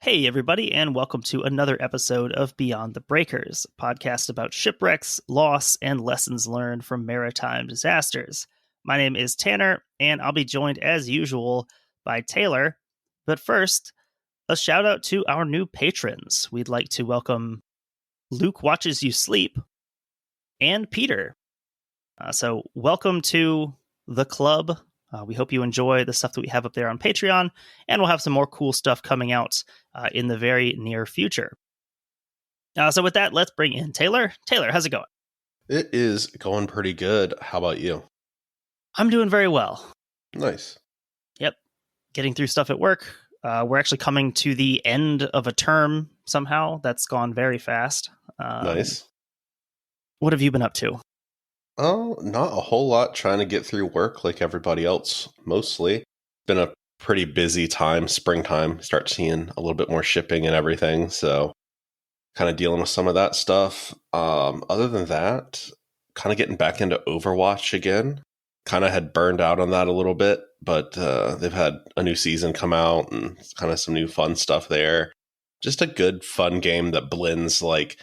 Hey, everybody, and welcome to another episode of Beyond the Breakers, a podcast about shipwrecks, loss, and lessons learned from maritime disasters. My name is Tanner, and I'll be joined as usual by Taylor. But first, a shout out to our new patrons. We'd like to welcome Luke Watches You Sleep and Peter. So, welcome to the club. We hope you enjoy the stuff that we have up there on Patreon, and we'll have some more cool stuff coming out in the very near future. So with that, let's bring in Taylor. Taylor, how's it going? It is going pretty good. How about you? I'm doing very well. Nice. Yep. Getting through stuff at work. We're actually coming to the end of a term somehow. That's gone very fast. Nice. What have you been up to? Oh, not a whole lot, trying to get through work like everybody else, mostly. Been a pretty busy time, springtime, start seeing a little bit more shipping and everything, so kind of dealing with some of that stuff. Other than that, kind of getting back into Overwatch again. Kind of had burned out on that a little bit, but they've had a new season come out and kind of some new fun stuff there. Just a good, fun game that blends like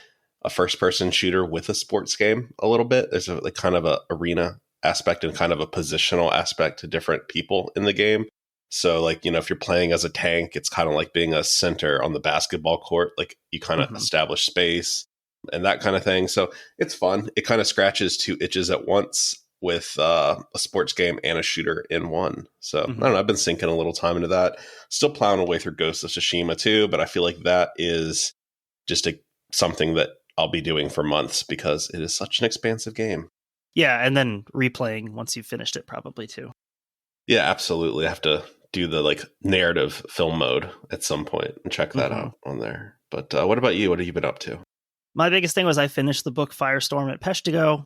a first-person shooter with a sports game a little bit. There's a kind of a arena aspect and kind of a positional aspect to different people in the game. So, like, if you're playing as a tank, it's kind of like being a center on the basketball court. Like, you kind of establish space and that kind of thing. So, it's fun. It kind of scratches two itches at once with a sports game and a shooter in one. So, I don't know. I've been sinking a little time into that. Still plowing away through Ghost of Tsushima, too. But I feel like that is just something that I'll be doing for months because it is such an expansive game. Yeah, and then replaying once you've finished it probably too. Yeah, absolutely. I have to do the narrative film mode at some point and check that out on there. But what about you? What have you been up to? My biggest thing was I finished the book Firestorm at Peshtigo,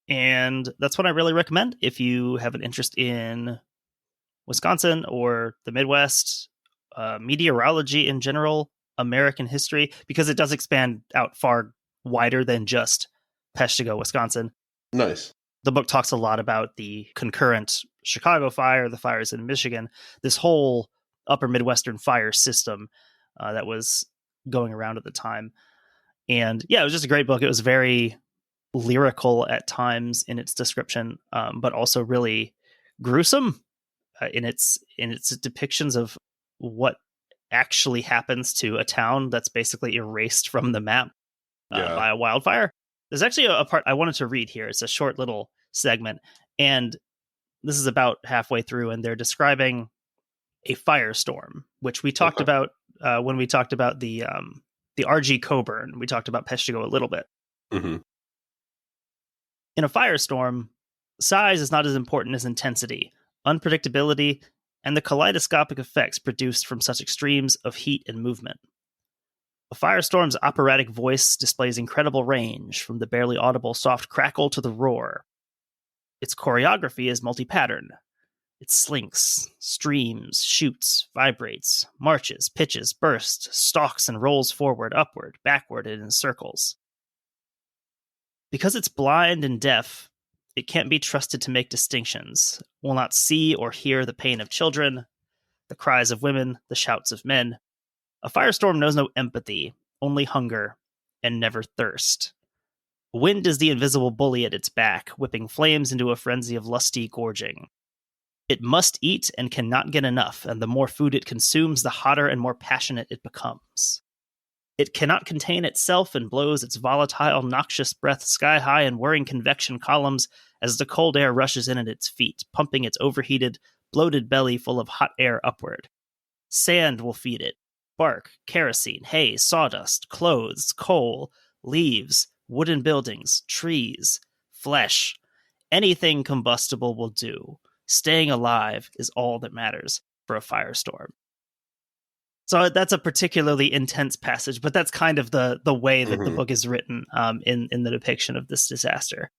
and that's what I really recommend if you have an interest in Wisconsin or the Midwest, meteorology in general, American history, because it does expand out far wider than just Peshtigo, Wisconsin. Nice. The book talks a lot about the concurrent Chicago fire, the fires in Michigan, this whole upper Midwestern fire system that was going around at the time. And yeah, it was just a great book. It was very lyrical at times in its description, but also really gruesome in its depictions of what actually happens to a town that's basically erased from the map by a wildfire. There's actually a part I wanted to read here. It's a short little segment, and this is about halfway through, and they're describing a firestorm, which we talked about when we talked about the RG Coburn. We talked about Peshtigo a little bit. Mm-hmm. In a firestorm, size is not as important as intensity, unpredictability, and the kaleidoscopic effects produced from such extremes of heat and movement. A firestorm's operatic voice displays incredible range, from the barely audible soft crackle to the roar. Its choreography is multi-pattern. It slinks, streams, shoots, vibrates, marches, pitches, bursts, stalks, and rolls forward, upward, backward, and in circles. Because it's blind and deaf, it can't be trusted to make distinctions, will not see or hear the pain of children, the cries of women, the shouts of men. A firestorm knows no empathy, only hunger, and never thirst. Wind is the invisible bully at its back, whipping flames into a frenzy of lusty gorging. It must eat and cannot get enough, and the more food it consumes, the hotter and more passionate it becomes. It cannot contain itself and blows its volatile, noxious breath sky-high in whirring convection columns as the cold air rushes in at its feet, pumping its overheated, bloated belly full of hot air upward. Sand will feed it. Bark, kerosene, hay, sawdust, clothes, coal, leaves, wooden buildings, trees, flesh. Anything combustible will do. Staying alive is all that matters for a firestorm. So that's a particularly intense passage, but that's kind of the way that the book is written in the depiction of this disaster.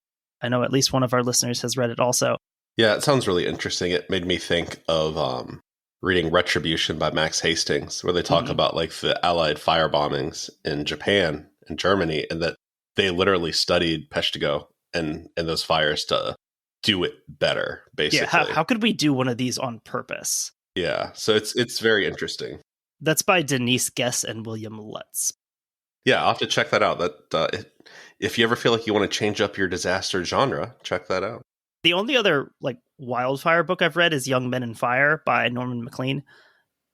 I know at least one of our listeners has read it also. Yeah, it sounds really interesting. It made me think of reading Retribution by Max Hastings, where they talk about like the Allied fire bombings in Japan and Germany, and that they literally studied Peshtigo and those fires to do it better, basically. Yeah, how could we do one of these on purpose? Yeah, so it's very interesting. That's by Denise Guess and William Lutz. Yeah, I'll have to check that out. If you ever feel like you want to change up your disaster genre, check that out. The only other like wildfire book I've read is Young Men in Fire by Norman Maclean,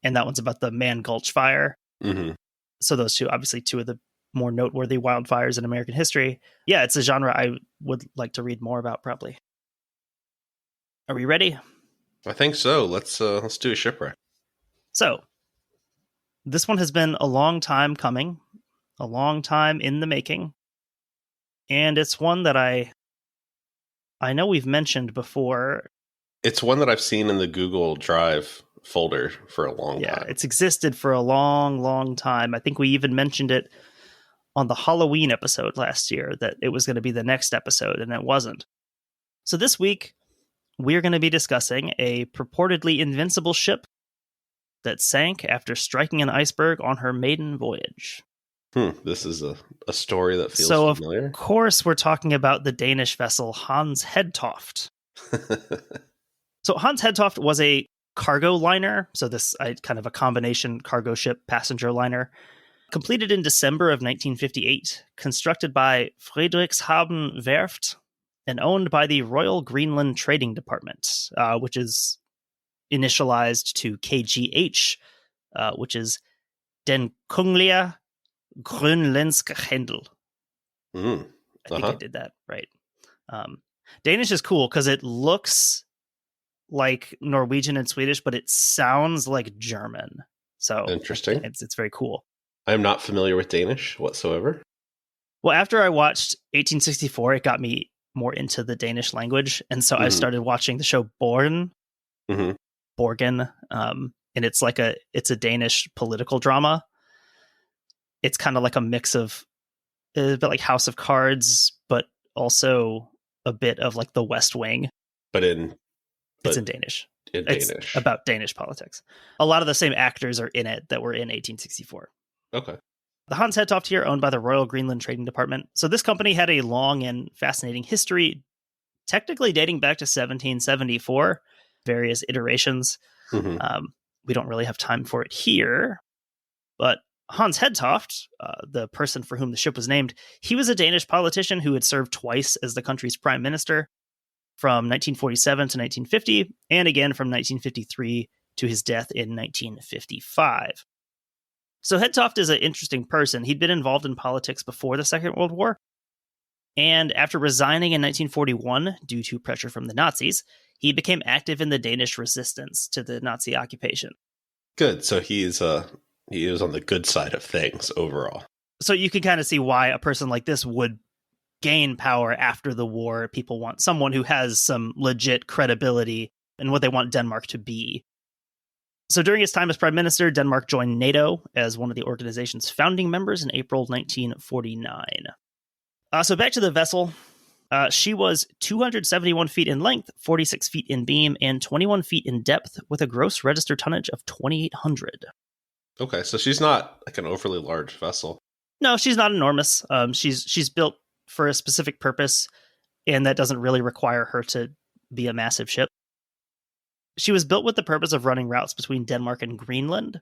and that one's about the Man Gulch fire. Mm-hmm. So those two, obviously, two of the more noteworthy wildfires in American history. Yeah, it's a genre I would like to read more about, probably. Are we ready? I think so. Let's do a shipwreck. So, this one has been a long time coming, a long time in the making, and it's one that I know we've mentioned before. It's one that I've seen in the Google Drive folder for a long time. Yeah, it's existed for a long, long time. I think we even mentioned it on the Halloween episode last year that it was going to be the next episode, and it wasn't. So this week, we're going to be discussing a purportedly invincible ship that sank after striking an iceberg on her maiden voyage. This is a story that feels familiar. Of course, we're talking about the Danish vessel Hans Hedtoft. So Hans Hedtoft was a cargo liner, so this kind of a combination cargo ship passenger liner, completed in December of 1958, constructed by Frederikshavn Werft and owned by the Royal Greenland Trading Department, which is initialized to KGH, which is Den Kungliga Grönländska Handel. I think I did that right. Danish is cool because it looks like Norwegian and Swedish, but it sounds like German. So interesting. It's very cool. I'm not familiar with Danish whatsoever. Well, after I watched 1864, it got me more into the Danish language. And so I started watching the show Borgen. Borgen. And it's a Danish political drama. It's kind of like a mix of a bit like House of Cards, but also a bit of like the West Wing. It's in Danish. It's about Danish politics. A lot of the same actors are in it that were in 1864. Okay. The Hans Hedtoft here, owned by the Royal Greenland Trading Department. So this company had a long and fascinating history, technically dating back to 1774, various iterations. We don't really have time for it here. But Hans Hedtoft, the person for whom the ship was named, he was a Danish politician who had served twice as the country's prime minister from 1947 to 1950, and again from 1953 to his death in 1955. So Hedtoft is an interesting person. He'd been involved in politics before the Second World War, and after resigning in 1941 due to pressure from the Nazis, he became active in the Danish resistance to the Nazi occupation. Good. So he is on the good side of things overall. So you can kind of see why a person like this would gain power after the war. People want someone who has some legit credibility and what they want Denmark to be. So during his time as prime minister, Denmark joined NATO as one of the organization's founding members in April 1949. So back to the vessel. She was 271 feet in length, 46 feet in beam, and 21 feet in depth, with a gross registered tonnage of 2,800. Okay, so she's not like an overly large vessel. No, she's not enormous. She's built for a specific purpose, and that doesn't really require her to be a massive ship. She was built with the purpose of running routes between Denmark and Greenland,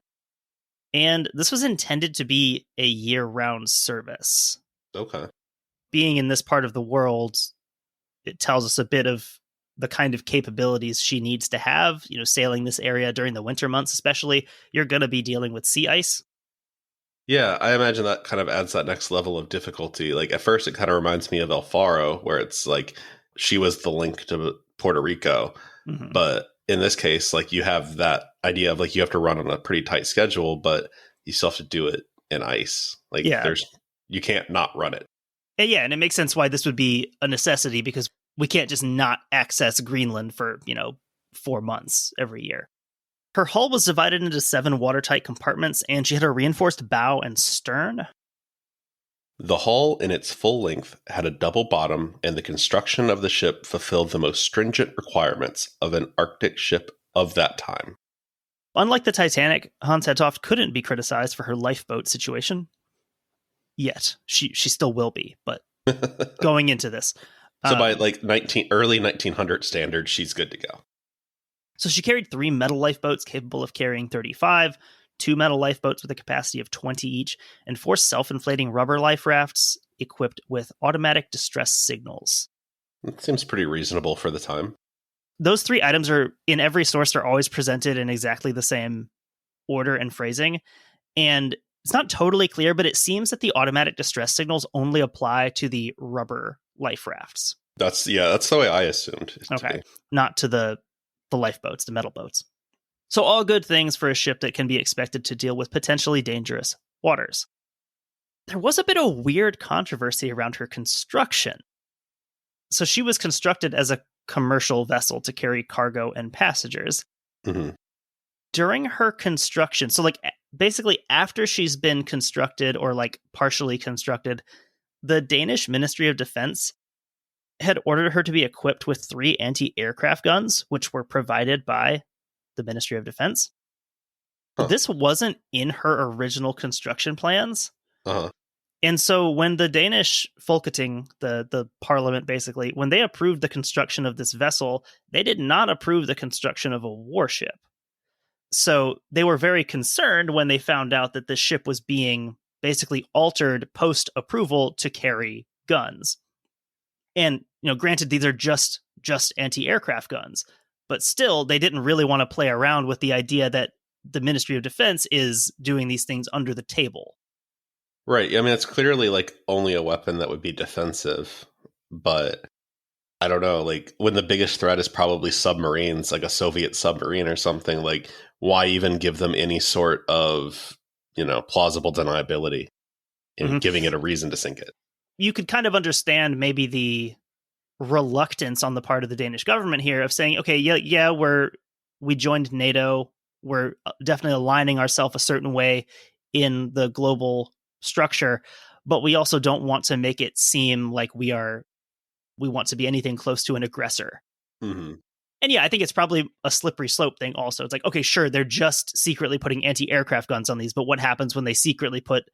and this was intended to be a year-round service. Okay. Being in this part of the world, it tells us a bit of the kind of capabilities she needs to have. You know, sailing this area during the winter months especially, you're going to be dealing with sea ice. Yeah, I imagine that kind of adds that next level of difficulty. Like at first, it kind of reminds me of El Faro, where it's like she was the link to Puerto Rico. But in this case, like you have that idea of like you have to run on a pretty tight schedule, but you still have to do it in ice. Like you can't not run it. And it makes sense why this would be a necessity, because we can't just not access Greenland for, 4 months every year. Her hull was divided into 7 watertight compartments, and she had a reinforced bow and stern. The hull, in its full length, had a double bottom, and the construction of the ship fulfilled the most stringent requirements of an Arctic ship of that time. Unlike the Titanic, Hans Hedtoft couldn't be criticized for her lifeboat situation. Yet. She still will be, but going into this. So by like early 1900 standards, she's good to go. So she carried 3 metal lifeboats capable of carrying 35, 2 metal lifeboats with a capacity of 20 each, and 4 self-inflating rubber life rafts equipped with automatic distress signals. It seems pretty reasonable for the time. Those 3 items are in every source. They're always presented in exactly the same order and phrasing. And it's not totally clear, but it seems that the automatic distress signals only apply to the rubber life rafts. That's the way I assumed. Okay. Not to the lifeboats, the metal boats. So all good things for a ship that can be expected to deal with potentially dangerous waters. There was a bit of weird controversy around her construction. So she was constructed as a commercial vessel to carry cargo and passengers. Mm-hmm. During her construction, so like basically after she's been constructed or like partially constructed, the Danish Ministry of Defense had ordered her to be equipped with 3 anti-aircraft guns, which were provided by the Ministry of Defense. Huh. This wasn't in her original construction plans. Uh-huh. And so when the Danish Folketing, the parliament basically, when they approved the construction of this vessel, they did not approve the construction of a warship. So they were very concerned when they found out that the ship was being basically altered post-approval to carry guns. And, granted, these are just anti-aircraft guns, but still, they didn't really want to play around with the idea that the Ministry of Defense is doing these things under the table. Right. I mean, it's clearly like only a weapon that would be defensive, but I don't know, like when the biggest threat is probably submarines, like a Soviet submarine or something, like why even give them any sort of, plausible deniability in giving it a reason to sink it? You could kind of understand maybe the reluctance on the part of the Danish government here of saying, okay, we joined NATO. We're definitely aligning ourselves a certain way in the global structure, but we also don't want to make it seem like we want to be anything close to an aggressor. Mm-hmm. And yeah, I think it's probably a slippery slope thing also. It's like, okay, sure, they're just secretly putting anti-aircraft guns on these, but what happens when they secretly put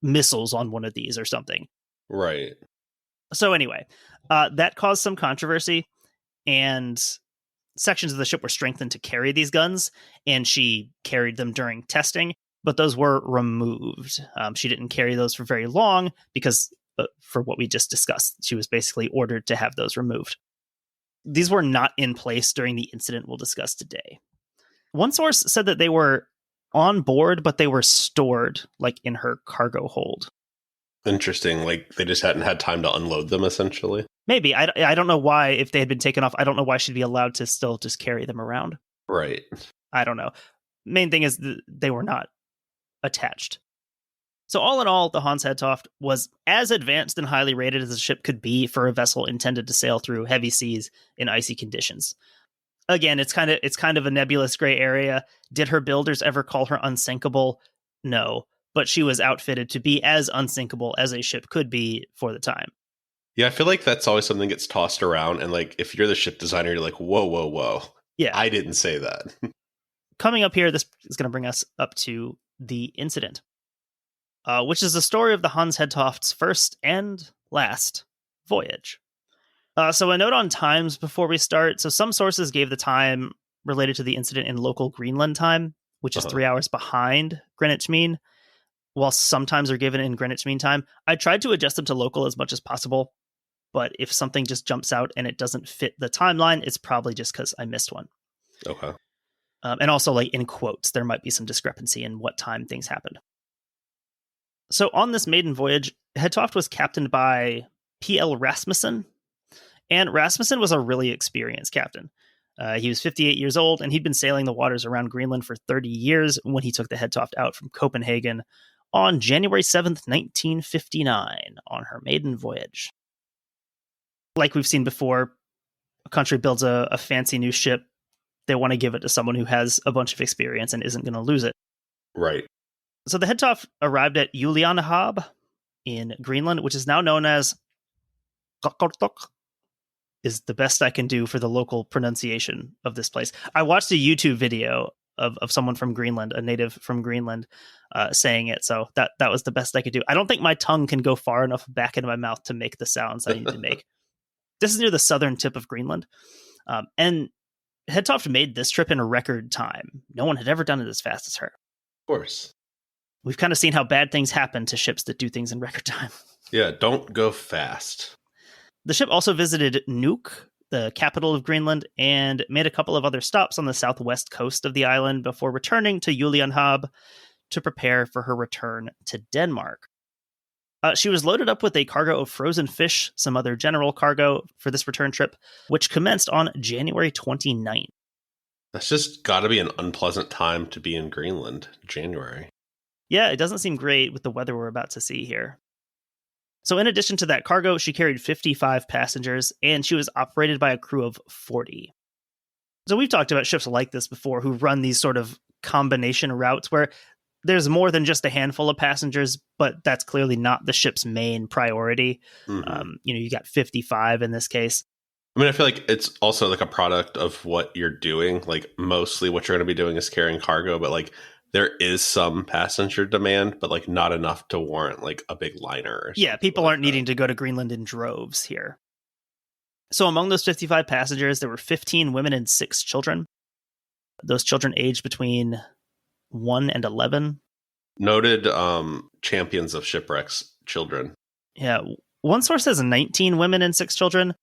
missiles on one of these or something? Right. So anyway, that caused some controversy, and sections of the ship were strengthened to carry these guns, and she carried them during testing, but those were removed. She didn't carry those for very long because, for what we just discussed, she was basically ordered to have those removed. These were not in place during the incident we'll discuss today. One source said that they were on board, but they were stored like in her cargo hold. Interesting. Like they just hadn't had time to unload them, essentially. Maybe. I don't know why, if they had been taken off, I don't know why she'd be allowed to still just carry them around. Right. I don't know. Main thing is they were not attached. So all in all, the Hans Hedtoft was as advanced and highly rated as a ship could be for a vessel intended to sail through heavy seas in icy conditions. Again, it's kind of a nebulous gray area. Did her builders ever call her unsinkable? No. But she was outfitted to be as unsinkable as a ship could be for the time. Yeah, I feel like that's always something that gets tossed around. And like, if you're the ship designer, you're like, whoa, whoa, whoa. Yeah. I didn't say that. Coming up here, this is going to bring us up to the incident, which is the story of the Hans Hedtoft's first and last voyage. So a note on times before we start. So some sources gave the time related to the incident in local Greenland time, which is 3 hours behind Greenwich Mean, while sometimes are given in Greenwich Mean Time. I tried to adjust them to local as much as possible, but if something just jumps out and it doesn't fit the timeline, it's probably just because I missed one. Okay. And also, like in quotes, there might be some discrepancy in what time things happened. So on this maiden voyage, Hedtoft was captained by P.L. Rasmussen, and Rasmussen was a really experienced captain. He was 58 years old, and he'd been sailing the waters around Greenland for 30 years when he took the Hedtoft out from Copenhagen on January 7th, 1959, on her maiden voyage. Like we've seen before, a country builds a fancy new ship. They want to give it to someone who has a bunch of experience and isn't going to lose it. Right. So the Hedtoft arrived at Julianehab in Greenland, which is now known as Qaqortoq, is the best I can do for the local pronunciation of this place. I watched a YouTube video of someone from Greenland, a native from Greenland, saying it. So that was the best I could do. I don't think my tongue can go far enough back into my mouth to make the sounds I need to make. This is near the southern tip of Greenland. And Hedtoft made this trip in a record time. No one had ever done it as fast as her. course. We've kind of seen how bad things happen to ships that do things in record time. Yeah, don't go fast. The ship also visited Nuuk, the capital of Greenland, and made a couple of other stops on the southwest coast of the island before returning to Julianhab to prepare for her return to Denmark. She was loaded up with a cargo of frozen fish, some other general cargo for this return trip, which commenced on January 29th. That's just got to be an unpleasant time to be in Greenland, January. Yeah, it doesn't seem great with the weather we're about to see here. So in addition to that cargo, she carried 55 passengers, and she was operated by a crew of 40. So we've talked about ships like this before who run these sort of combination routes where there's more than just a handful of passengers, but that's clearly not the ship's main priority. Mm-hmm. You got 55 in this case. I mean, I feel like it's also like a product of what you're doing. Like mostly what you're going to be doing is carrying cargo, but like there is some passenger demand, but like not enough to warrant like a big liner. Or yeah, people like aren't needing to go to Greenland in droves here. So among those 55 passengers, there were 15 women and 6 children. Those children aged between 1 and 11. Noted champions of shipwrecks, children. Yeah, one source says 19 women and 6 children.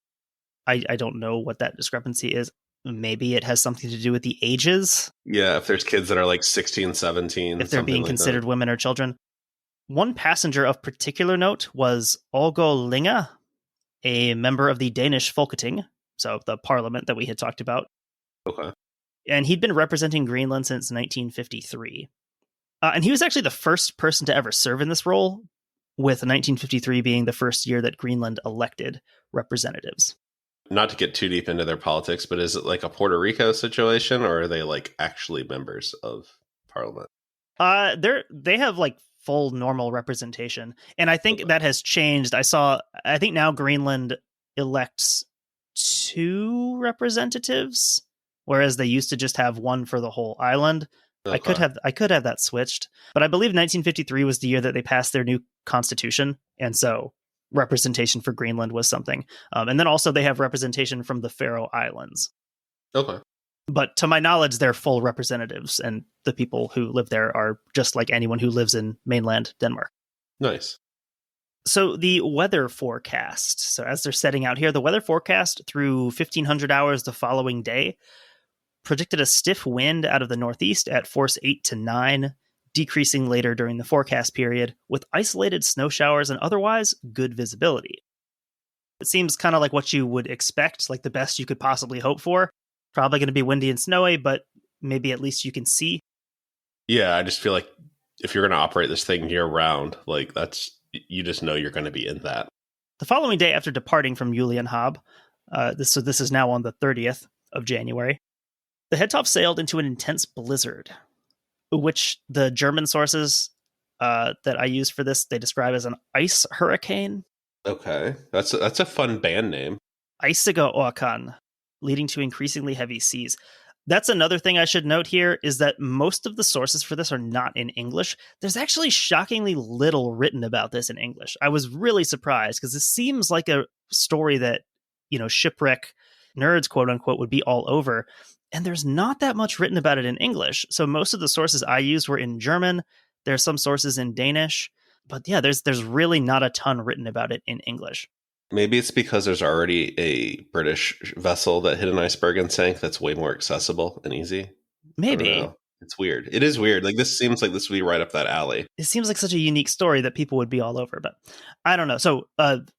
I don't know what that discrepancy is. Maybe it has something to do with the ages. Yeah, if there's kids that are like 16, 17. If they're being like considered that. women or children. One passenger of particular note was Olgo Linge, a member of the Danish Folketing, so the parliament that we had talked about. Okay. And he'd been representing Greenland since 1953. And he was actually the first person to ever serve in this role, with 1953 being the first year that Greenland elected representatives. Not to get too deep into their politics, but is it like a Puerto Rico situation, or are they like actually members of parliament? They have like full normal representation, and I think that has changed. I think now Greenland elects 2 representatives, whereas they used to just have one for the whole island. Okay. I could have that switched, but I believe 1953 was the year that they passed their new constitution, and so representation for Greenland was something. And then also they have representation from the Faroe Islands. Okay. But to my knowledge, they're full representatives, and the people who live there are just like anyone who lives in mainland Denmark. Nice. So the weather forecast. So as they're setting out here, the weather forecast through 1500 hours the following day predicted a stiff wind out of the northeast at force 8 to 9, decreasing later during the forecast period, with isolated snow showers and otherwise good visibility. It seems kind of like what you would expect, like the best you could possibly hope for. Probably going to be windy and snowy, but maybe at least you can see. Yeah, I just feel like if you're going to operate this thing year round, like you just know you're going to be in that. The following day after departing from Julianhab, this is now on the 30th of January, the Hedtoft sailed into an intense blizzard, which the German sources that I use for this, they describe as an ice hurricane. Okay, that's a fun band name. Eisige Orkan, leading to increasingly heavy seas. That's another thing I should note here, is that most of the sources for this are not in English. There's actually shockingly little written about this in English. I was really surprised because this seems like a story that, shipwreck nerds, quote unquote, would be all over. And there's not that much written about it in English. So most of the sources I used were in German. There's some sources in Danish. But yeah, there's really not a ton written about it in English. Maybe it's because there's already a British vessel that hit an iceberg and sank that's way more accessible and easy. Maybe. It's weird. It is weird. Like, this seems like this would be right up that alley. It seems like such a unique story that people would be all over, but I don't know. So,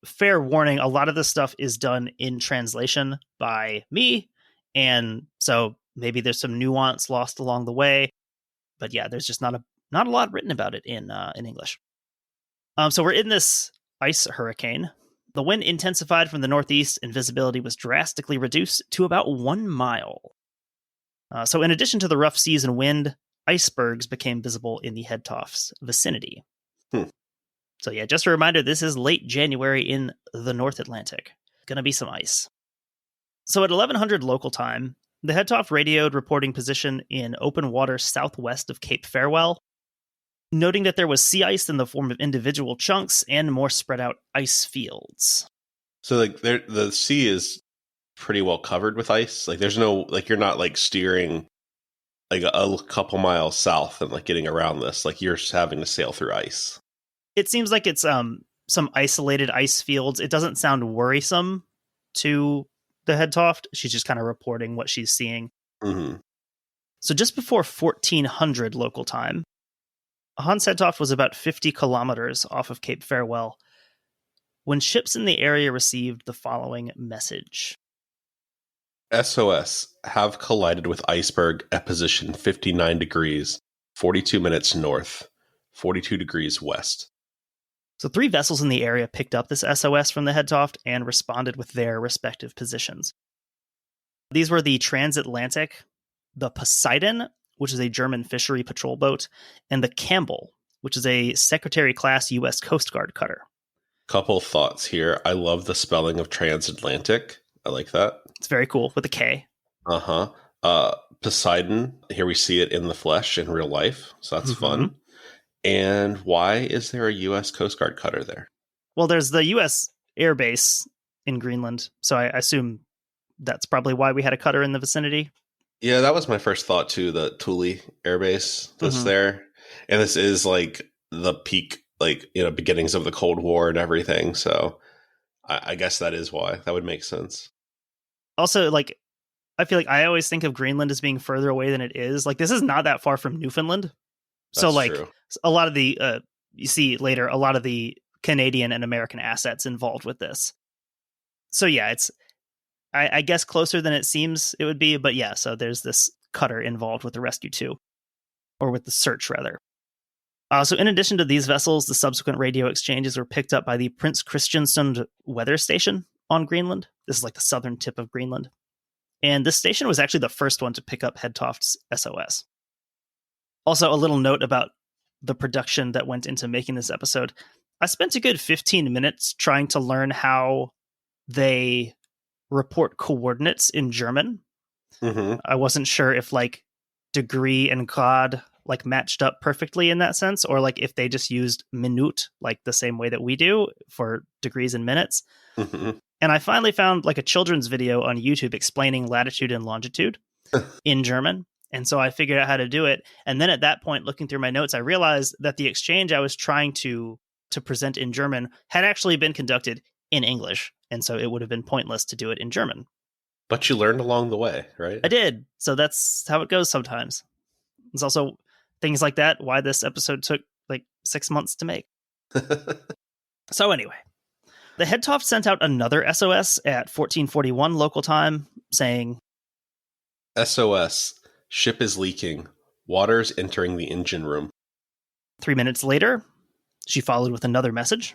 fair warning, a lot of this stuff is done in translation by me, and so maybe there's some nuance lost along the way. But yeah, there's just not a lot written about it in English. So we're in this ice hurricane. The wind intensified from the northeast, and visibility was drastically reduced to about 1 mile. So in addition to the rough seas and wind, icebergs became visible in the Hedtoft's vicinity. So yeah, just a reminder, this is late January in the North Atlantic. Gonna be some ice. So at 1100 local time, the Hedtoft radioed reporting position in open water southwest of Cape Farewell, noting that there was sea ice in the form of individual chunks and more spread out ice fields. So like the sea is pretty well covered with ice. Like there's no, like you're not like steering like a couple miles south and like getting around this. Like you're just having to sail through ice. It seems like it's some isolated ice fields. It doesn't sound worrisome to the Hedtoft. She's just kind of reporting what she's seeing. Mm-hmm. So just before 1400 local time, Hans Hedtoft was about 50 kilometers off of Cape Farewell when ships in the area received the following message. SOS, have collided with iceberg at position 59 degrees, 42 minutes north, 42 degrees west. So 3 vessels in the area picked up this SOS from the Hedtoft and responded with their respective positions. These were the Transatlantic, the Poseidon, which is a German fishery patrol boat, and the Campbell, which is a Secretary-class U.S. Coast Guard cutter. Couple thoughts here. I love the spelling of transatlantic. I like that. It's very cool with a K. Uh-huh. Poseidon, here we see it in the flesh in real life, so that's fun. And why is there a U.S. Coast Guard cutter there? Well, there's the U.S. Air Base in Greenland, so I assume that's probably why we had a cutter in the vicinity. Yeah, that was my first thought too, the Thule Air Base that's there. And this is like the peak, like, you know, beginnings of the Cold War and everything. So I guess that is why. That would make sense. Also, like, I feel like I always think of Greenland as being further away than it is. Like, this is not that far from Newfoundland. So, like, true. A lot of the, you see later, a lot of the Canadian and American assets involved with this. So, yeah, it's, I guess, closer than it seems it would be. But yeah, so there's this cutter involved with the rescue too, or with the search, rather. So in addition to these vessels, the subsequent radio exchanges were picked up by the Prince Christiansund weather station on Greenland. This is like the southern tip of Greenland. And this station was actually the first one to pick up Hedtoft's SOS. Also, a little note about the production that went into making this episode. I spent a good 15 minutes trying to learn how they report coordinates in German. I wasn't sure if like degree and Grad like matched up perfectly in that sense, or like if they just used minute like the same way that we do for degrees and minutes. And I finally found like a children's video on YouTube explaining latitude and longitude in German. And so I figured out how to do it. And then at that point, looking through my notes, I realized that the exchange I was trying to present in German had actually been conducted in English. And so it would have been pointless to do it in German. But you learned along the way, right? I did. So that's how it goes sometimes. It's also things like that why this episode took like 6 months to make. So anyway, the Hedtoft sent out another SOS at 1441 local time saying, SOS, ship is leaking. Water's entering the engine room. 3 minutes later, she followed with another message.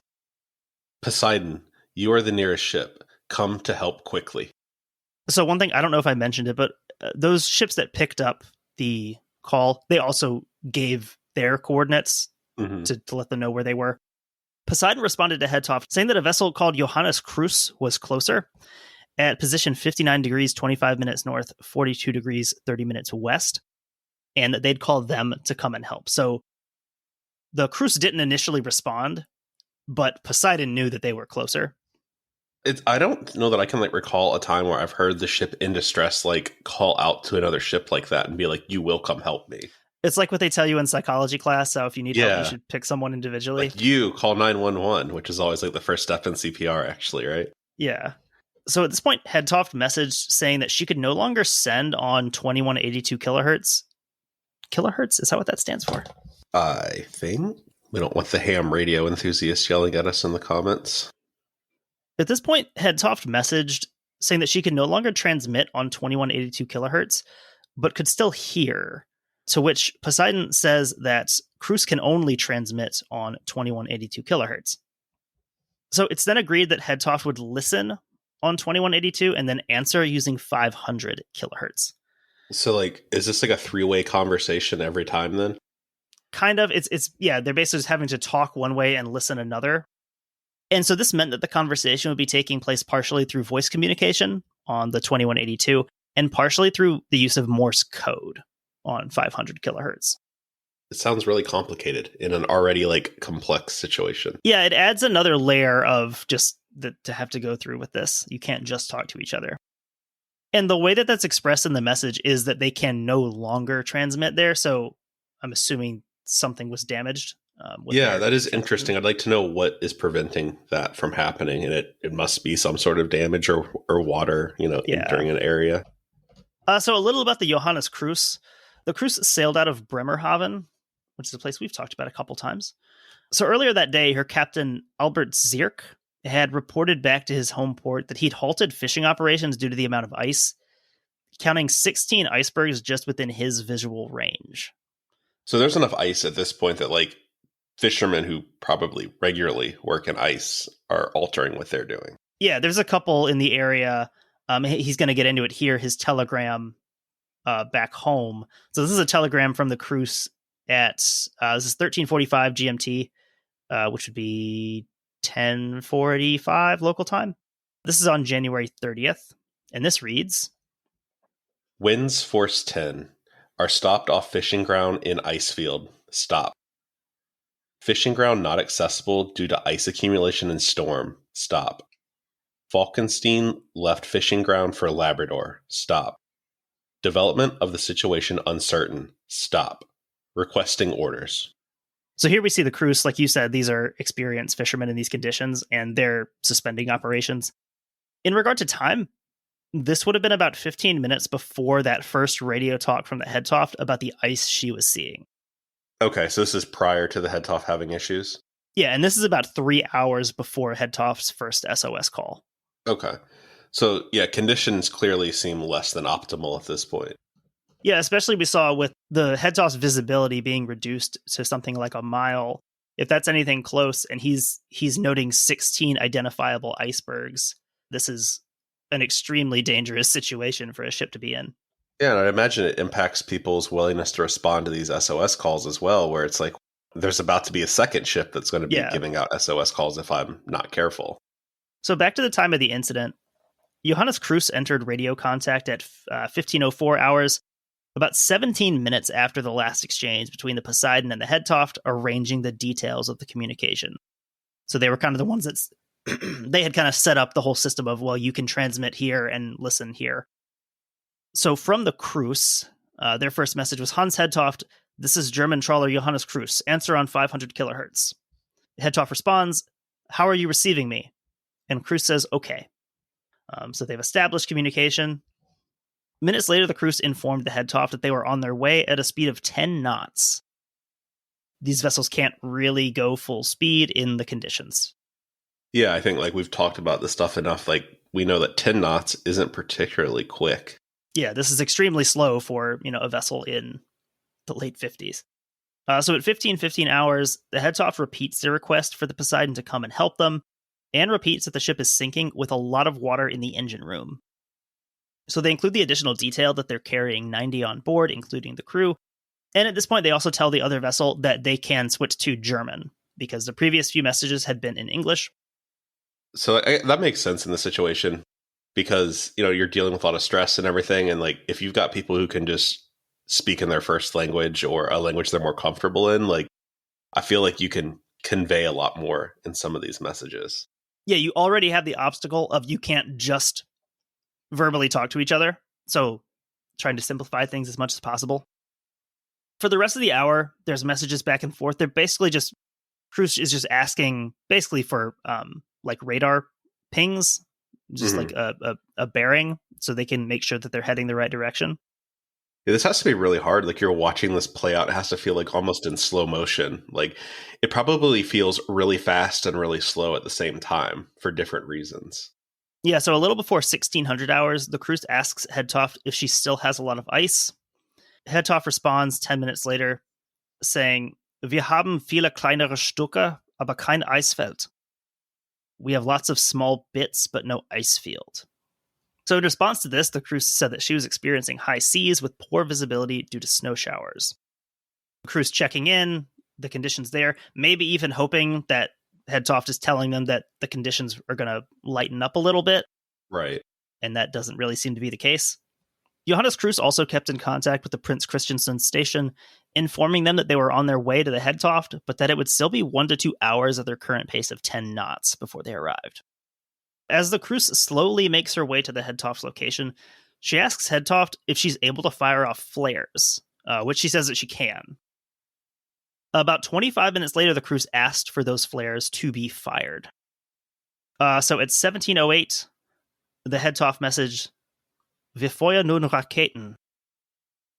Poseidon, you are the nearest ship. Come to help quickly. So one thing, I don't know if I mentioned it, but those ships that picked up the call, they also gave their coordinates to let them know where they were. Poseidon responded to Hedtoft saying that a vessel called Johannes Kruse was closer at position 59 degrees, 25 minutes north, 42 degrees, 30 minutes west, and that they'd call them to come and help. So the Kruse didn't initially respond, but Poseidon knew that they were closer. I don't know that I can like recall a time where I've heard the ship in distress like call out to another ship like that and be like, you will come help me. It's like what they tell you in psychology class. So if you need help, you should pick someone individually. Like you call 911, which is always like the first step in CPR, actually, right? Yeah. So at this point, Hedtoft messaged saying that she could no longer send on 2182 kilohertz. Kilohertz? Is that what that stands for? I think. We don't want the ham radio enthusiasts yelling at us in the comments. At this point, Hedtoft messaged saying that she could no longer transmit on 2182 kilohertz, but could still hear. To which Poseidon says that Kruse can only transmit on 2182 kilohertz. So it's then agreed that Hedtoft would listen on 2182 and then answer using 500 kilohertz. So like, is this like a 3-way conversation every time then? Kind of. It's they're basically just having to talk one way and listen another. And so this meant that the conversation would be taking place partially through voice communication on the 2182 and partially through the use of Morse code on 500 kilohertz. It sounds really complicated in an already like complex situation. Yeah, it adds another layer of just to have to go through with this. You can't just talk to each other. And the way that that's expressed in the message is that they can no longer transmit there. So I'm assuming something was damaged with Yeah, their that is transmission. interesting. I'd like to know what is preventing that from happening, and it must be some sort of damage or water, Yeah. entering an area. So a little about the Johannes Cruise. The cruise sailed out of Bremerhaven, which is a place we've talked about a couple times. So earlier that day, her captain, Albert Zierk, had reported back to his home port that he'd halted fishing operations due to the amount of ice, counting 16 icebergs just within his visual range. So there's enough ice at this point that like fishermen who probably regularly work in ice are altering what they're doing. Yeah, there's a couple in the area. He's going to get into it here. His telegram back home. So this is a telegram from the cruise at this is 13:45 GMT, which would be 10:45 local time. This is on January 30th, and this reads: Winds force 10 are stopped off fishing ground in ice field. Stop. Fishing ground not accessible due to ice accumulation and storm. Stop. Falkenstein left fishing ground for Labrador. Stop. Development of the situation uncertain. Stop. Requesting orders. So here we see the cruise. Like you said, these are experienced fishermen in these conditions, and they're suspending operations. In regard to time, this would have been about 15 minutes before that first radio talk from the Hedtoft about the ice she was seeing. Okay, so this is prior to the Hedtoft having issues? Yeah, and this is about 3 hours before Hedtoft's first SOS call. Okay. So, yeah, conditions clearly seem less than optimal at this point. Yeah, especially we saw with the Hedtoft's visibility being reduced to something like a mile. If that's anything close, and he's noting 16 identifiable icebergs, this is an extremely dangerous situation for a ship to be in. Yeah, and I imagine it impacts people's willingness to respond to these SOS calls as well, where it's like there's about to be a second ship that's going to be giving out SOS calls if I'm not careful. So back to the time of the incident, Johannes Cruise entered radio contact at 15:04 hours, about 17 minutes after the last exchange between the Poseidon and the Hedtoft, arranging the details of the communication. So they were kind of the ones that they had kind of set up the whole system of, well, you can transmit here and listen here. So from the Cruise, their first message was, Hans Hedtoft, this is German trawler Johannes Cruise. Answer on 500 kilohertz. Hedtoft responds, how are you receiving me? And Cruise says, okay. So they've established communication. Minutes later, the Cruise informed the Hedtoft that they were on their way at a speed of 10 knots. These vessels can't really go full speed in the conditions. Yeah, I think like we've talked about this stuff enough. Like we know that 10 knots isn't particularly quick. Yeah, this is extremely slow for, a vessel in the late 50s. So at 15:15 hours, the Hedtoft repeats their request for the Poseidon to come and help them, and repeats that the ship is sinking with a lot of water in the engine room. So they include the additional detail that they're carrying 90 on board, including the crew. And at this point, they also tell the other vessel that they can switch to German, because the previous few messages had been in English. So that makes sense in the situation, because, you're dealing with a lot of stress and everything. And like, if you've got people who can just speak in their first language or a language they're more comfortable in, like, I feel like you can convey a lot more in some of these messages. Yeah, you already have the obstacle of you can't just verbally talk to each other. So trying to simplify things as much as possible. For the rest of the hour, there's messages back and forth. They're basically just, Cruise is just asking basically for like radar pings, just like a bearing, so they can make sure that they're heading the right direction. Yeah, this has to be really hard. Like you're watching this play out. It has to feel like almost in slow motion. Like it probably feels really fast and really slow at the same time for different reasons. Yeah, so a little before 1600 hours, the Cruise asks Hedtoft if she still has a lot of ice. Hedtoft responds 10 minutes later, saying, Wir haben viele kleinere Stücke, aber kein Eisfeld. We have lots of small bits, but no ice field. So in response to this, the Cruise said that she was experiencing high seas with poor visibility due to snow showers. The Cruise checking in, the conditions there, maybe even hoping that Hedtoft is telling them that the conditions are going to lighten up a little bit. Right. And that doesn't really seem to be the case. Johannes Cruise also kept in contact with the Prince Christiansen station, informing them that they were on their way to the Hedtoft, but that it would still be 1 to 2 hours at their current pace of 10 knots before they arrived. As the Cruise slowly makes her way to the Hedtoft's location, She asks Hedtoft if she's able to fire off flares, which she says that she can. About 25 minutes later, the crews asked for those flares to be fired. So at 17:08, the Hedtoft message, "Wir feuern nun Raketen."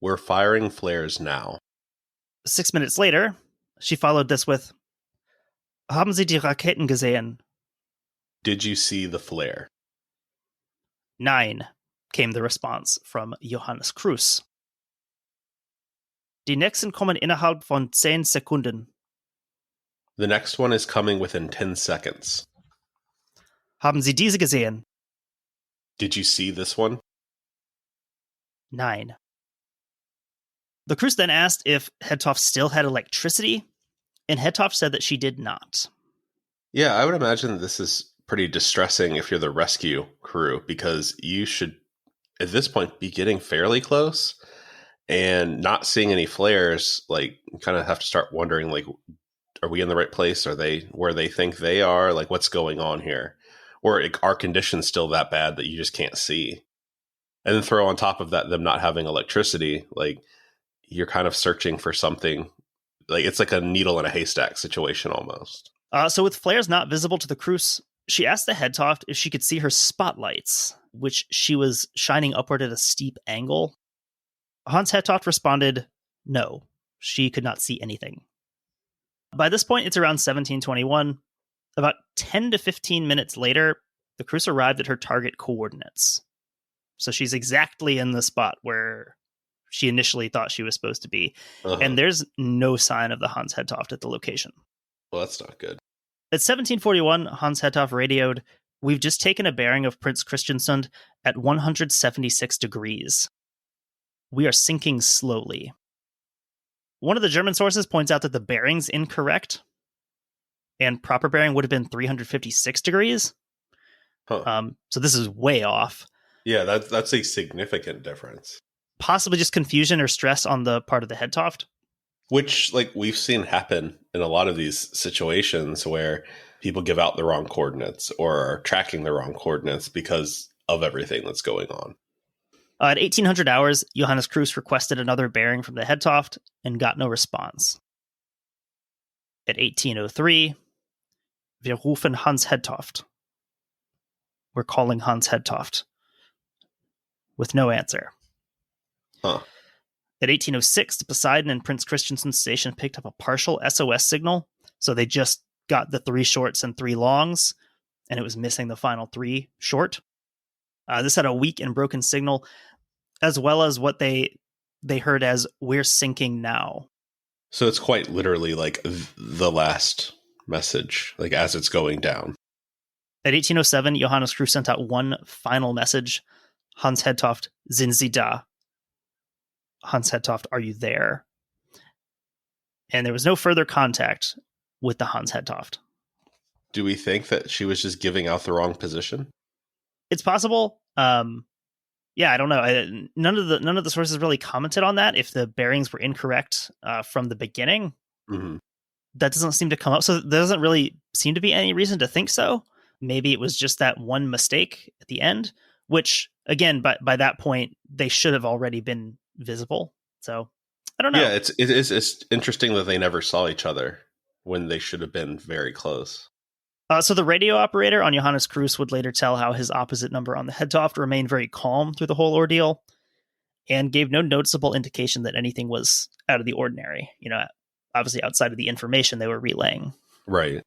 We're firing flares now. 6 minutes later, she followed this with, "Haben Sie die Raketen gesehen?" Did you see the flare? Nein, came the response from Johannes Kruse. Die nächsten kommen innerhalb von 10 Sekunden. The next one is coming within 10 seconds. Haben Sie diese gesehen? Did you see this one? Nein. The Kruse then asked if Hedtoft still had electricity, and Hedtoft said that she did not. Yeah, I would imagine this is pretty distressing if you're the rescue crew, because you should, at this point, be getting fairly close and not seeing any flares. Like, you kind of have to start wondering, like, are we in the right place? Are they where they think they are? Like, what's going on here? Or are conditions still that bad that you just can't see? And then throw on top of that them not having electricity, like, you're kind of searching for something. Like, it's like a needle in a haystack situation almost. So with flares not visible to the Kruse, she asked the Hedtoft if she could see her spotlights, which she was shining upward at a steep angle. Hans Hedtoft responded, no, she could not see anything. By this point, it's around 1721. About 10 to 15 minutes later, the Kruse arrived at her target coordinates. So she's exactly in the spot where she initially thought she was supposed to be. And there's no sign of the Hans Hedtoft at the location. Well, that's not good. At 1741, Hans Hedtoft radioed, "We've just taken a bearing of Prince Christiansund at 176 degrees. We are sinking slowly." One of the German sources points out that the bearing's incorrect, and proper bearing would have been 356 degrees. So this is way off. Yeah, that's a significant difference. Possibly just confusion or stress on the part of the Hedtoft. Which, like, we've seen happen in a lot of these situations where people give out the wrong coordinates or are tracking the wrong coordinates because of everything that's going on. At 1800 hours, Johannes Kruse requested another bearing from the Hedtoft and got no response. At 1803, "Wir rufen Hans Hedtoft." We're calling Hans Hedtoft. With no answer. At 1806, the Poseidon and Prince Christiansund station picked up a partial SOS signal, so they just got the 3 shorts and 3 longs, and it was missing the final 3 short. This had a weak and broken signal, as well as what they heard as, "We're sinking now." So it's quite literally like the last message, like as it's going down. At 1807, Johannes Kruse sent out one final message. "Hans Hedtoft, sind Sie da?" Hans Hedtoft, are you there? And there was no further contact with the Hans Hedtoft. Do we think that she was just giving out the wrong position? It's possible. Yeah, I don't know. None of the sources really commented on that. If the bearings were incorrect from the beginning, that doesn't seem to come up. So there doesn't really seem to be any reason to think so. Maybe it was just that one mistake at the end, which, again, by that point, they should have already been visible. So I don't know. Yeah, it's interesting that they never saw each other when they should have been very close. So the radio operator on Johannes Kruse would later tell how his opposite number on the Hedtoft remained very calm through the whole ordeal and gave no noticeable indication that anything was out of the ordinary, obviously outside of the information they were relaying. Right.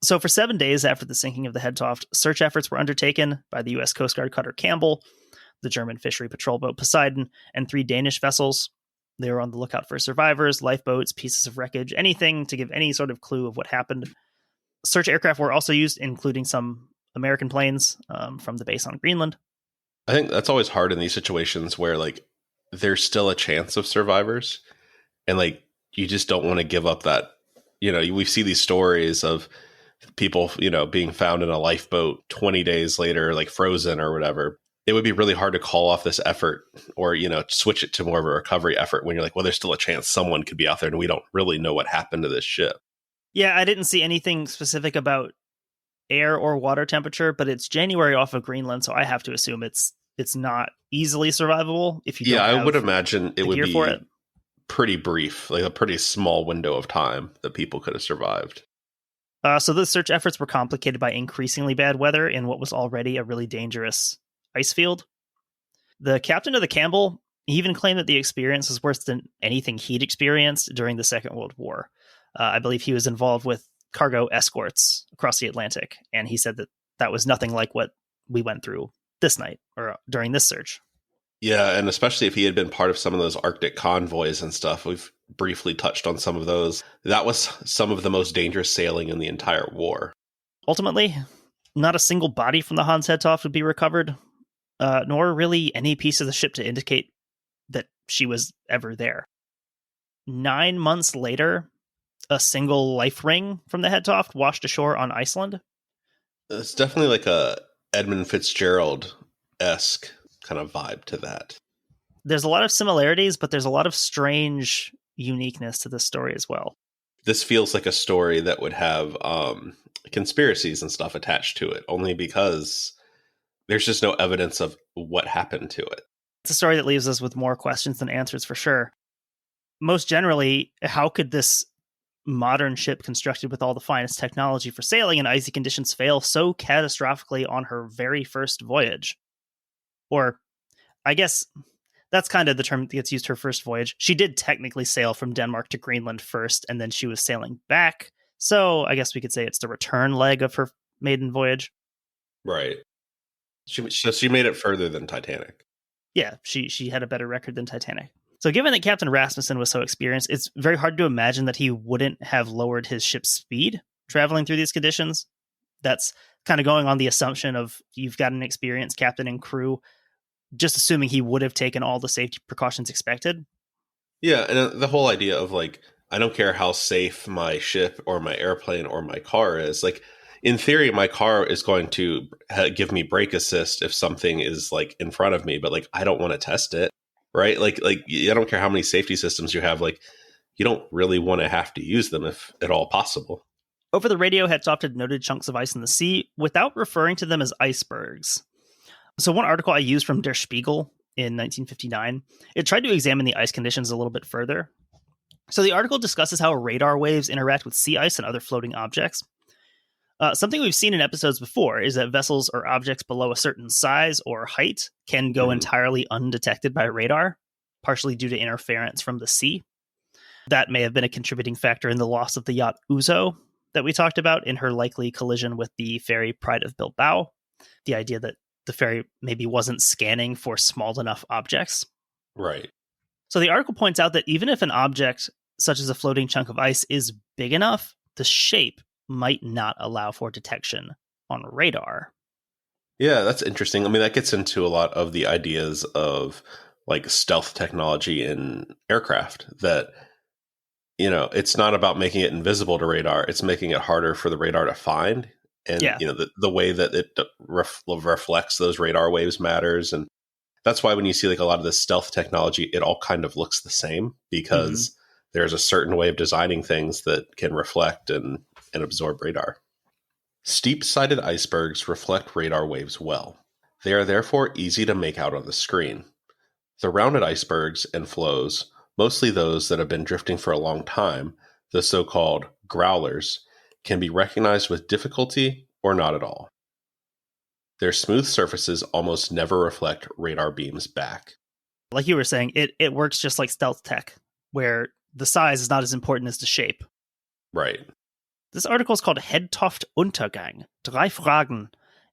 So for 7 days after the sinking of the Hedtoft, search efforts were undertaken by the U.S. Coast Guard cutter Campbell, the German fishery patrol boat Poseidon, and 3 Danish vessels. They were on the lookout for survivors, lifeboats, pieces of wreckage, anything to give any sort of clue of what happened. Search aircraft were also used, including some American planes from the base on Greenland. I think that's always hard in these situations where, like, there's still a chance of survivors, and, like, you just don't want to give up that. We see these stories of people, being found in a lifeboat 20 days later, like frozen or whatever. It would be really hard to call off this effort or, switch it to more of a recovery effort when you're like, well, there's still a chance someone could be out there and we don't really know what happened to this ship. Yeah, I didn't see anything specific about air or water temperature, but it's January off of Greenland, so I have to assume it's It's not easily survivable if you Yeah, don't I would have imagine it the would gear for be it. pretty brief, like a pretty small window of time that people could have survived. So the search efforts were complicated by increasingly bad weather in what was already a really dangerous ice field. The captain of the Campbell even claimed that the experience was worse than anything he'd experienced during the Second World War. I believe he was involved with cargo escorts across the Atlantic, and he said that that was nothing like what we went through this night or during this search. Yeah, and especially if he had been part of some of those Arctic convoys and stuff, we've briefly touched on some of those. That was some of the most dangerous sailing in the entire war. Ultimately, not a single body from the Hans Hedtoft would be recovered, nor really any piece of the ship to indicate that she was ever there. 9 months later, a single life ring from the Hedtoft washed ashore on Iceland. It's definitely like a Edmund Fitzgerald-esque kind of vibe to that. There's a lot of similarities, but there's a lot of strange uniqueness to this story as well. This feels like a story that would have conspiracies and stuff attached to it, only because there's just no evidence of what happened to it. It's a story that leaves us with more questions than answers for sure. Most generally, how could this modern ship constructed with all the finest technology for sailing in icy conditions fail so catastrophically on her very first voyage? Or, I guess that's kind of the term that gets used, her first voyage. She did technically sail from Denmark to Greenland first, and then she was sailing back. So I guess we could say it's the return leg of her maiden voyage. Right. She made it further than Titanic. Yeah, she had a better record than Titanic. So given that Captain Rasmussen was so experienced, it's very hard to imagine that he wouldn't have lowered his ship's speed traveling through these conditions. That's kind of going on the assumption of you've got an experienced captain and crew, just assuming he would have taken all the safety precautions expected. Yeah, and the whole idea of like, I don't care how safe my ship or my airplane or my car is. Like, in theory, my car is going to give me brake assist if something is like in front of me, but like, I don't want to test it, right? Like I don't care how many safety systems you have. Like, you don't really want to have to use them if at all possible. Over the radio, Hedtoft had noted chunks of ice in the sea without referring to them as icebergs. So one article I used from Der Spiegel in 1959, it tried to examine the ice conditions a little bit further. So the article discusses how radar waves interact with sea ice and other floating objects. Something we've seen in episodes before is that vessels or objects below a certain size or height can go entirely undetected by radar, partially due to interference from the sea. That may have been a contributing factor in the loss of the yacht Uzo that we talked about in her likely collision with the ferry Pride of Bilbao. The idea that the ferry maybe wasn't scanning for small enough objects. Right. So the article points out that even if an object, such as a floating chunk of ice, is big enough, the shape might not allow for detection on radar. Yeah, that's interesting. I mean, that gets into a lot of the ideas of like stealth technology in aircraft that, you know, it's not about making it invisible to radar. It's making it harder for the radar to find. And, you know, the way that it reflects those radar waves matters. And that's why when you see like a lot of this stealth technology, it all kind of looks the same because there's a certain way of designing things that can reflect and absorb radar. Steep-sided icebergs reflect radar waves well. They are therefore easy to make out on the screen. The rounded icebergs and flows, mostly those that have been drifting for a long time, the so-called growlers, can be recognized with difficulty or not at all. Their smooth surfaces almost never reflect radar beams back. Like you were saying, it works just like stealth tech, where the size is not as important as the shape. Right. This article is called Hedtoft Untergang, Drei Fragen,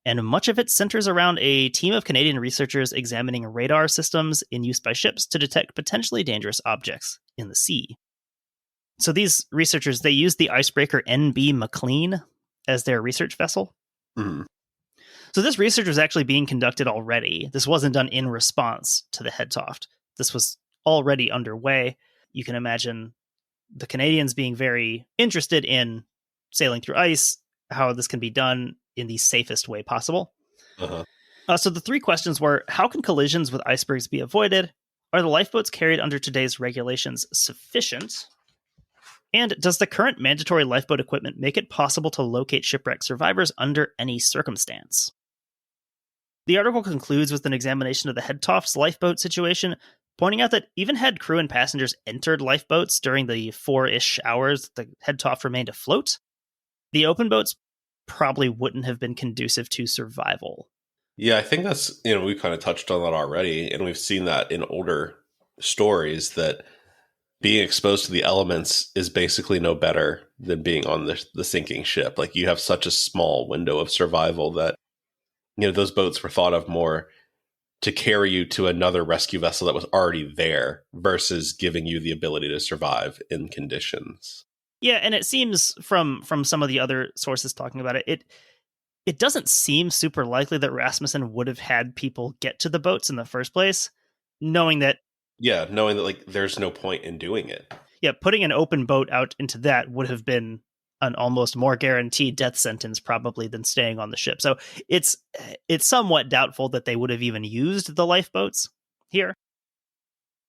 and much of it centers around a team of Canadian researchers examining radar systems in use by ships to detect potentially dangerous objects in the sea. So these researchers, they used the icebreaker NB McLean as their research vessel. Mm. So this research was actually being conducted already. This wasn't done in response to the Hedtoft. This was already underway. You can imagine the Canadians being very interested in sailing through ice, how this can be done in the safest way possible. So the three questions were, how can collisions with icebergs be avoided? Are the lifeboats carried under today's regulations sufficient? And does the current mandatory lifeboat equipment make it possible to locate shipwreck survivors under any circumstance? The article concludes with an examination of the Hedtoft's lifeboat situation, pointing out that even had crew and passengers entered lifeboats during the 4-ish hours the Hedtoft remained afloat, the open boats probably wouldn't have been conducive to survival. Yeah, I think that's, we kind of touched on that already, and we've seen that in older stories that being exposed to the elements is basically no better than being on the sinking ship. Like, you have such a small window of survival that, those boats were thought of more to carry you to another rescue vessel that was already there versus giving you the ability to survive in conditions. Yeah, and it seems from some of the other sources talking about it, it doesn't seem super likely that Rasmussen would have had people get to the boats in the first place, knowing that like there's no point in doing it. Yeah, putting an open boat out into that would have been an almost more guaranteed death sentence probably than staying on the ship. So it's somewhat doubtful that they would have even used the lifeboats here.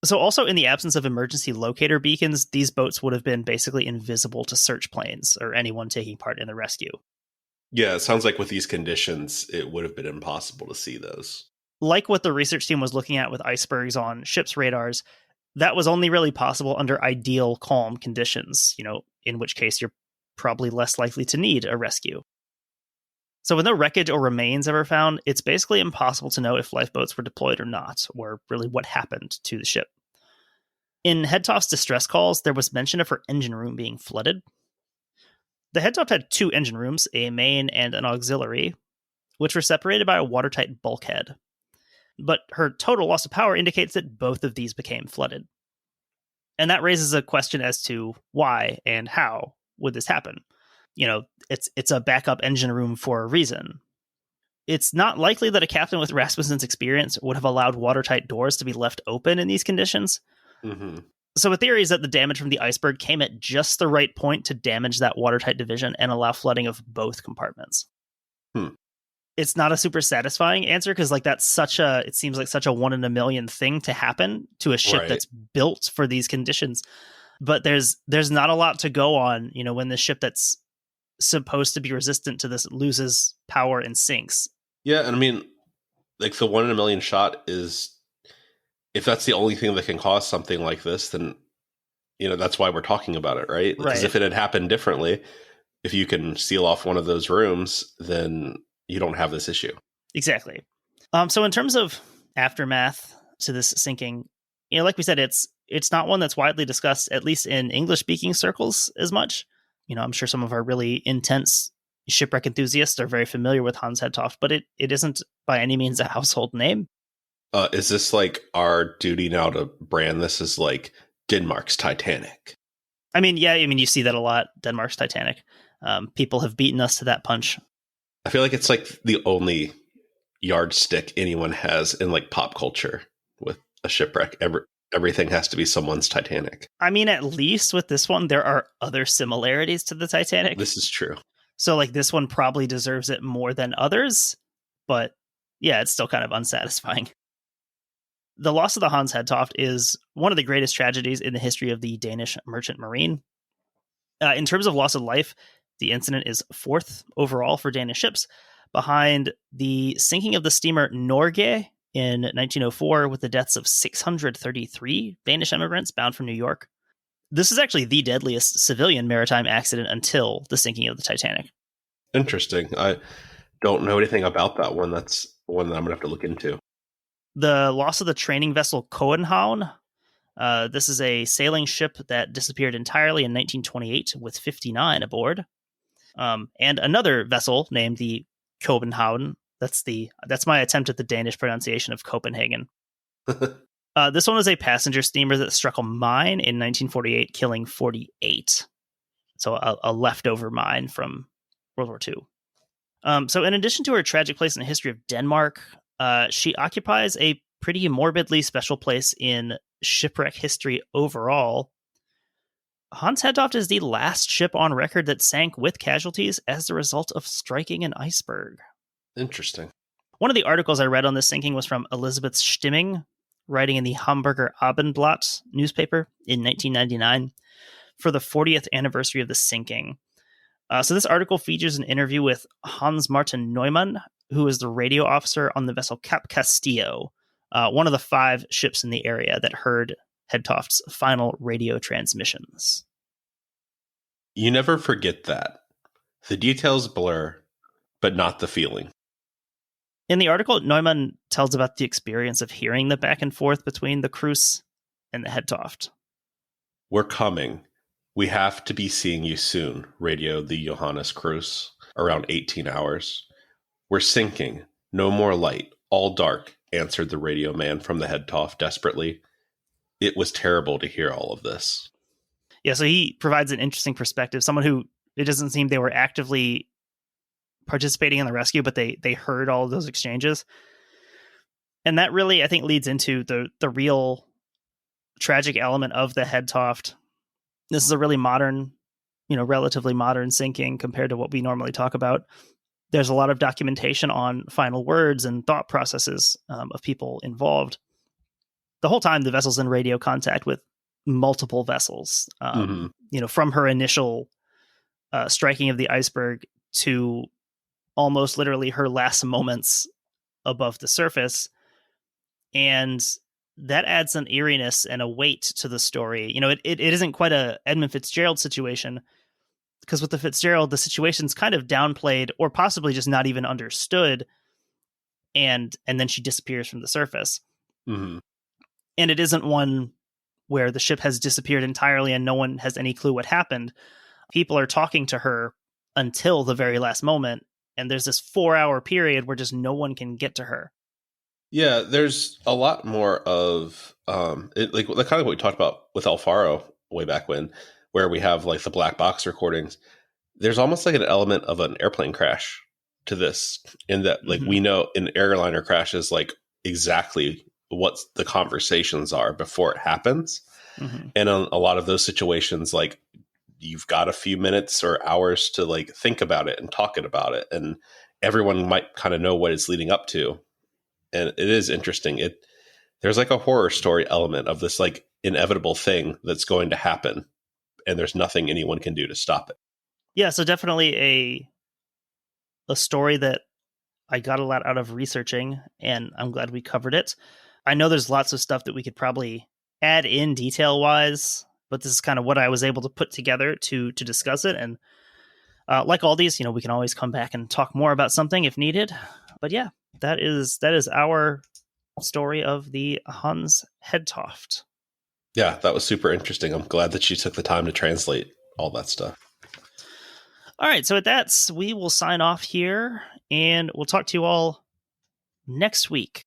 So also in the absence of emergency locator beacons, these boats would have been basically invisible to search planes or anyone taking part in the rescue. Yeah, it sounds like with these conditions, it would have been impossible to see those. Like what the research team was looking at with icebergs on ships' radars, that was only really possible under ideal calm conditions, in which case you're probably less likely to need a rescue. So with no wreckage or remains ever found, it's basically impossible to know if lifeboats were deployed or not, or really what happened to the ship. In Hedtoft's distress calls, there was mention of her engine room being flooded. The Hedtoft had 2 engine rooms, a main and an auxiliary, which were separated by a watertight bulkhead. But her total loss of power indicates that both of these became flooded. And that raises a question as to why and how would this happen? It's a backup engine room for a reason. It's not likely that a captain with Rasmussen's experience would have allowed watertight doors to be left open in these conditions. Mm-hmm. So a theory is that the damage from the iceberg came at just the right point to damage that watertight division and allow flooding of both compartments. It's not a super satisfying answer because it seems like such a 1 in a million thing to happen to a ship that's built for these conditions. But there's not a lot to go on, when the ship that's supposed to be resistant to this loses power and sinks. Yeah, and I mean, like, the 1 in a million shot is, if that's the only thing that can cause something like this, then, that's why we're talking about it, right? Because if it had happened differently, if you can seal off one of those rooms, then you don't have this issue. Exactly. So in terms of aftermath to this sinking, like we said, it's not one that's widely discussed, at least in English-speaking circles, as much. I'm sure some of our really intense shipwreck enthusiasts are very familiar with Hans Hedtoft, but it isn't by any means a household name. Is this like our duty now to brand this as like Denmark's Titanic? You see that a lot, Denmark's Titanic. People have beaten us to that punch. I feel like it's like the only yardstick anyone has in like pop culture with a shipwreck. Everything has to be someone's Titanic. At least with this one, there are other similarities to the Titanic. This is true. So like this one probably deserves it more than others, but yeah, it's still kind of unsatisfying. The loss of the Hans Hedtoft is one of the greatest tragedies in the history of the Danish merchant marine. In terms of loss of life, the incident is 4th overall for Danish ships, behind the sinking of the steamer Norge in 1904 with the deaths of 633 Danish immigrants bound from New York. This is actually the deadliest civilian maritime accident until the sinking of the Titanic. Interesting. I don't know anything about that one. That's one that I'm going to have to look into. The loss of the training vessel Koenhavn. This is a sailing ship that disappeared entirely in 1928 with 59 aboard. And another vessel named the Copenhagen. That's my attempt at the Danish pronunciation of Copenhagen. This one was a passenger steamer that struck a mine in 1948, killing 48. So a leftover mine from World War II. So in addition to her tragic place in the history of Denmark, she occupies a pretty morbidly special place in shipwreck history overall. Hans Hedtoft is the last ship on record that sank with casualties as the result of striking an iceberg. Interesting. One of the articles I read on this sinking was from Elisabeth Stimming, writing in the Hamburger Abendblatt newspaper in 1999 for the 40th anniversary of the sinking. So this article features an interview with Hans Martin Neumann, who is the radio officer on the vessel Cap Castillo, one of the 5 ships in the area that heard Hedtoft's final radio transmissions. You never forget that. The details blur, but not the feeling. In the article, Neumann tells about the experience of hearing the back and forth between the Cruz and the Hedtoft. We're coming. We have to be seeing you soon, radioed the Johannes Cruz, around 18 hours. We're sinking. No more light. All dark, answered the radio man from the Hedtoft desperately. It was terrible to hear all of this. Yeah, so he provides an interesting perspective. Someone who, it doesn't seem they were actively participating in the rescue, but they heard all of those exchanges. And that really, I think, leads into the real tragic element of the Hedtoft. This is a really modern, relatively modern sinking compared to what we normally talk about. There's a lot of documentation on final words and thought processes of people involved. The whole time, the vessel's in radio contact with multiple vessels. From her initial striking of the iceberg to almost literally her last moments above the surface. And that adds an eeriness and a weight to the story. It isn't quite a Edmund Fitzgerald situation, because with the Fitzgerald, the situation's kind of downplayed or possibly just not even understood. And then she disappears from the surface. Mm-hmm. And it isn't one where the ship has disappeared entirely and no one has any clue what happened. People are talking to her until the very last moment. And there's this 4-hour period where just no one can get to her. Yeah, there's a lot more of like the kind of what we talked about with Alfaro way back when, where we have like the black box recordings. There's almost like an element of an airplane crash to this, in that like we know in airliner crashes like exactly what the conversations are before it happens. And on a lot of those situations, like you've got a few minutes or hours to like think about it and talk about it, and everyone might kind of know what it's leading up to. And it is interesting. There's like a horror story element of this like inevitable thing that's going to happen, and there's nothing anyone can do to stop it. Yeah, so definitely a story that I got a lot out of researching, and I'm glad we covered it. I know there's lots of stuff that we could probably add in detail-wise, but this is kind of what I was able to put together to discuss it. And like all these, we can always come back and talk more about something if needed. But yeah, that is our story of the Hans Hedtoft. Yeah, that was super interesting. I'm glad that you took the time to translate all that stuff. All right, so with that, we will sign off here, and we'll talk to you all next week.